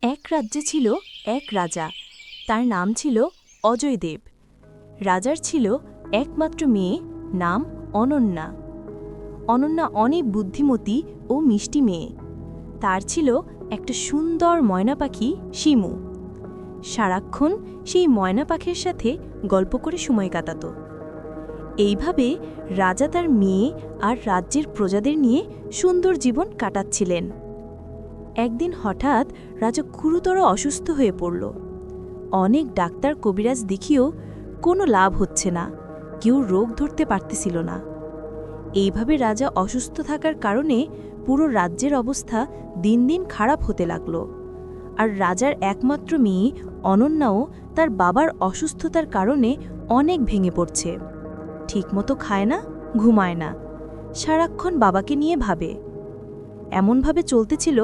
এক রাজ্যে ছিল এক রাজা। তার নাম ছিল অজয়দেব। রাজার ছিল একমাত্র মেয়ে, নাম অনন্যা। অনন্যা অনেক বুদ্ধিমতী ও মিষ্টি মেয়ে। তার ছিল একটা সুন্দর ময়না পাখি শিমু। সারাক্ষণ সেই ময়না পাখির সাথে গল্প করে সময় কাটাত। এইভাবে রাজা তার মেয়ে আর রাজ্যের প্রজাদের নিয়ে সুন্দর জীবন কাটাচ্ছিলেন। একদিন হঠাৎ রাজা গুরুতর অসুস্থ হয়ে পড়ল। অনেক ডাক্তার কবিরাজ দেখিও কোনো লাভ হচ্ছে না, কেউ রোগ ধরতে পারতেছিল না। এইভাবে রাজা অসুস্থ থাকার কারণে পুরো রাজ্যের অবস্থা দিন দিন খারাপ হতে লাগল। আর রাজার একমাত্র মেয়ে অনন্যাও তার বাবার অসুস্থতার কারণে অনেক ভেঙে পড়ছে। ঠিকমতো খায় না, ঘুমায় না, সারাক্ষণ বাবাকে নিয়ে ভাবে। এমনভাবে চলতেছিল।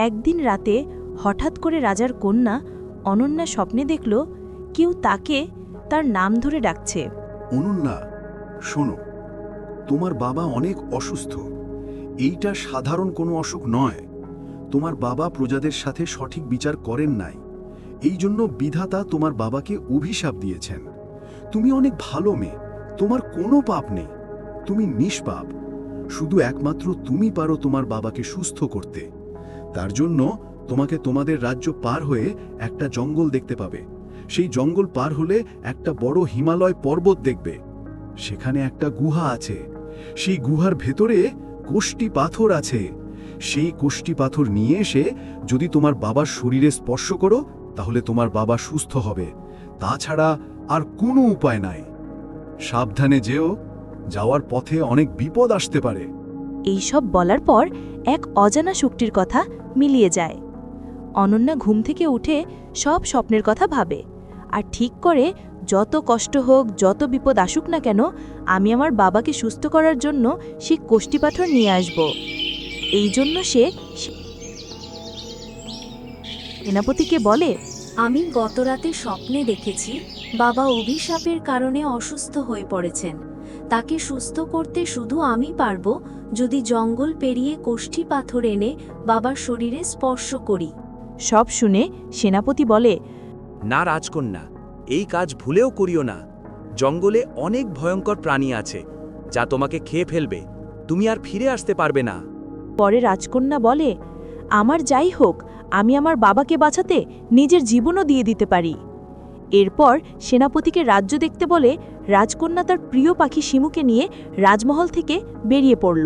একদিন রাতে হঠাৎ করে রাজার কন্যা অনন্যা স্বপ্নে দেখল কেউ তাকে তার নাম ধরে ডাকছে। অনন্যা, শোনো, তোমার বাবা অনেক অসুস্থ। এইটা সাধারণ কোনো অসুখ নয়। তোমার বাবা প্রজাদের সাথে সঠিক বিচার করেন নাই, এই জন্য বিধাতা তোমার বাবাকে অভিশাপ দিয়েছেন। তুমি অনেক ভালো মেয়ে, তোমার কোনো পাপ নেই, তুমি নিষ্পাপ। শুধু একমাত্র তুমি পারো তোমার বাবাকে সুস্থ করতে। তার জন্য তোমাকে তোমাদের রাজ্য পার হয়ে একটা জঙ্গল দেখতে পাবে। সেই জঙ্গল পার হলে একটা বড় হিমালয় পর্বত দেখবে। সেখানে একটা গুহা আছে। সেই গুহার ভেতরে কোষ্টি পাথর আছে। সেই কোষ্টি পাথর নিয়ে এসে যদি তোমার বাবার শরীরে স্পর্শ করো, তাহলে তোমার বাবা সুস্থ হবে। তাছাড়া আর কোনো উপায় নাই। সাবধানে যেও, যাওয়ার পথে অনেক বিপদ আসতে পারে। এইসব বলার পর এক অজানা শক্তির কথা মিলিয়ে যায়। অনন্যা ঘুম থেকে উঠে সব স্বপ্নের কথা ভাবে আর ঠিক করে, যত কষ্ট হোক, যত বিপদ আসুক না কেন, আমি আমার বাবাকে সুস্থ করার জন্য সেই কোষ্টি পাথর নিয়ে আসব। এই জন্য সে সেনাপতিকে বলে, আমি গতরাতে স্বপ্নে দেখেছি বাবা অভিশাপের কারণে অসুস্থ হয়ে পড়েছেন। তাকে সুস্থ করতে শুধু আমি পারব যদি জঙ্গল পেরিয়ে কোষ্ঠী পাথর এনে বাবার শরীরে স্পর্শ করি। সব শুনে সেনাপতি বলে, না রাজকন্যা, এই কাজ ভুলেও করিও না। জঙ্গলে অনেক ভয়ঙ্কর প্রাণী আছে যা তোমাকে খেয়ে ফেলবে। তুমি আর ফিরে আসতে পারবে না। পরে রাজকন্যা বলে, আমার যাই হোক, আমি আমার বাবাকে বাঁচাতে নিজের জীবনও দিয়ে দিতে পারি। এরপর সেনাপতিকে রাজ্য দেখতে বলে রাজকন্যা তার প্রিয় পাখি শিমুকে নিয়ে রাজমহল থেকে বেরিয়ে পড়ল।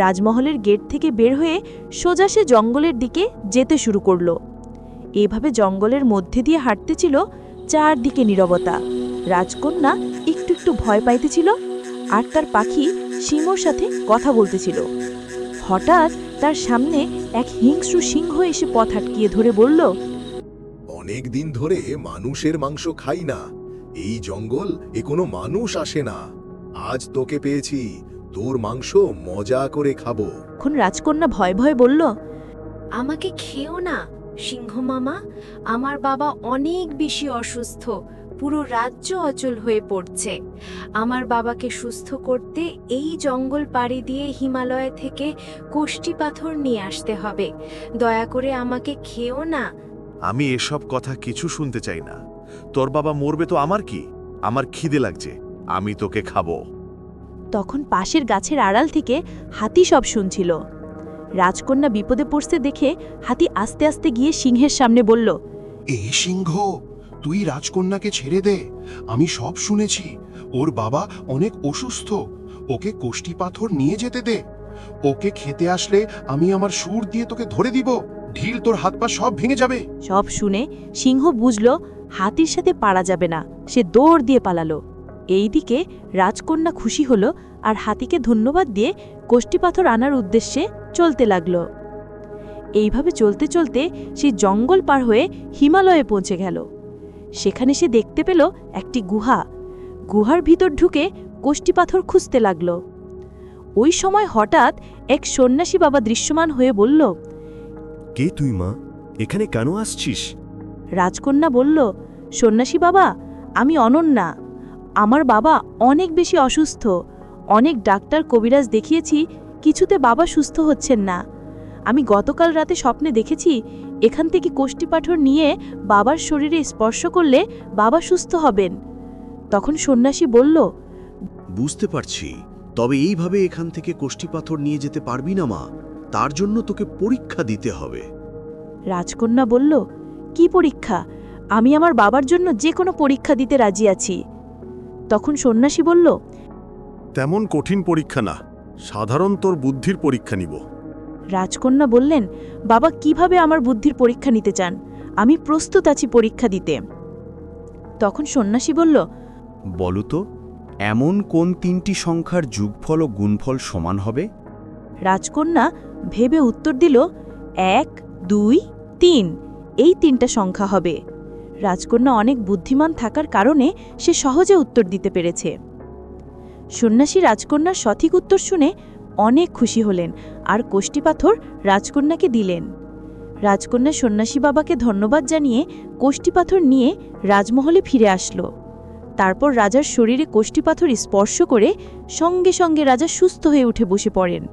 রাজমহলের গেট থেকে বের হয়ে সোজা সে জঙ্গলের দিকে যেতে শুরু করল। এভাবে জঙ্গলের মধ্যে দিয়ে হাঁটতেছিল। চারদিকে নীরবতা। রাজকন্যা একটু একটু ভয় পাইতেছিল আর তার পাখি শিমুর সাথে কথা বলতেছিল। হঠাৎ তার সামনে এক হিংস্র সিংহ এসে পথ আটকিয়ে ধরে বলল, অনেক দিন ধরে মানুষের মাংস খাই না। এই জঙ্গল কোনো মানুষ আসে না। আজ তোকে পেয়েছি, তোর মাংস মজা করে খাবো। এখন রাজকন্যা ভয় ভয় বলল, আমাকে খেও না সিংহ মামা, আমার বাবা অনেক বেশি অসুস্থ, পুরো রাজ্য অচল হয়ে পড়ছে। আমার বাবাকে সুস্থ করতে এই জঙ্গল পাড়ি দিয়ে হিমালয় থেকে কোষ্ঠী পাথর নিয়ে আসতে হবে। দয়া করে আমাকে খেও না। আমি এসব কথা কিছু শুনতে চাই না। তোর বাবা মরবে তো আমার কি? আমার খিদে লাগছে, আমি তোকে খাবো। তখন পাশের গাছের আড়াল থেকে হাতি সব শুনছিল। রাজকন্যা বিপদে পড়তে দেখে হাতি আস্তে আস্তে গিয়ে সিংহের সামনে বলল, এই সিংহ, তুই রাজকন্যাকে ছেড়ে দে। আমি সব শুনেছি, ওর বাবা অনেক অসুস্থ। ওকে কোষ্ঠী পাথর নিয়ে যেতে দে। ওকে খেতে আসলে আমি আমার সুর দিয়ে তোকে ধরে দিব। ঢিল তোর হাত পা সব ভেঙে যাবে। সব শুনে সিংহ বুঝল হাতির সাথে পারা যাবে না। সে দৌড় দিয়ে পালালো। এইদিকে রাজকন্যা খুশি হলো আর হাতিকে ধন্যবাদ দিয়ে কোষ্ঠী পাথর আনার উদ্দেশ্যে চলতে লাগল। এইভাবে চলতে চলতে সে জঙ্গল পার হয়ে হিমালয়ে পৌঁছে গেল। সেখানে সে দেখতে পেল একটি গুহা। গুহার ভিতর ঢুকে কোষ্ঠী পাথর খুঁজতে লাগল। ওই সময় হঠাৎ এক সন্ন্যাসী বাবা দৃশ্যমান হয়ে বলল, কে তুই মা? এখানে কেন আসছিস? রাজকন্যা বলল, সন্ন্যাসী বাবা, আমি অনন্যা। আমার বাবা অনেক বেশি অসুস্থ। অনেক ডাক্তার কবিরাজ দেখিয়েছি, কিছুতে বাবা সুস্থ হচ্ছেন না। আমি গতকাল রাতে স্বপ্নে দেখেছি এখান থেকে কোষ্ঠী পাথর নিয়ে বাবার শরীরে স্পর্শ করলে বাবা সুস্থ হবেন। তখন সন্ন্যাসী বলল, বুঝতে পারছি, তবে এইভাবে এখান থেকে কোষ্ঠী পাথর নিয়ে যেতে পারবি না মা, তার জন্য তোকে পরীক্ষা দিতে হবে। রাজকন্যা বলল, কি পরীক্ষা? আমি আমার বাবার জন্য যে কোনো পরীক্ষা দিতে রাজি আছি। তখন সন্ন্যাসী বলল, তেমন কঠিন পরীক্ষা না, সাধারণ তোর বুদ্ধির পরীক্ষা নিব। রাজকন্যা বললেন, বাবা কিভাবে আমার বুদ্ধির পরীক্ষা নিতে চান? আমি প্রস্তুত আছি পরীক্ষা দিতে। তখন সন্ন্যাসী বলল, বলো তো, এমন কোন 3টি সংখ্যার যোগফল ও গুণফল সমান হবে? রাজকন্যা ভেবে উত্তর দিল, 1, 2, 3, এই 3টা সংখ্যা হবে। রাজকন্যা অনেক বুদ্ধিমান থাকার কারণে সে সহজে উত্তর দিতে পেরেছে। সন্ন্যাসী রাজকন্যার সঠিক উত্তর শুনে অনেক খুশি হলেন আর কোষ্ঠী পাথর রাজকন্যাকে দিলেন। রাজকন্যা সন্ন্যাসী বাবাকে ধন্যবাদ জানিয়ে কোষ্ঠী পাথর নিয়ে রাজমহলে ফিরে আসলো। তারপর রাজার শরীরে কোষ্ঠী পাথর স্পর্শ করে সঙ্গে সঙ্গে রাজা সুস্থ হয়ে উঠে বসে পড়েন।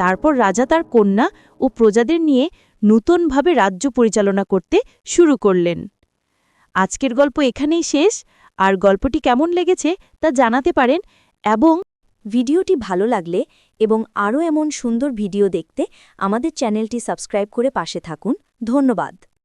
তারপর রাজা তার কন্যা ও প্রজাদের নিয়ে নূতনভাবে রাজ্য পরিচালনা করতে শুরু করলেন। আজকের গল্প এখানেই শেষ, আর গল্পটি কেমন লেগেছে তা জানাতে পারেন। এবং ভিডিওটি ভালো লাগলে এবং আরও এমন সুন্দর ভিডিও দেখতে আমাদের চ্যানেলটি সাবস্ক্রাইব করে পাশে থাকুন। ধন্যবাদ।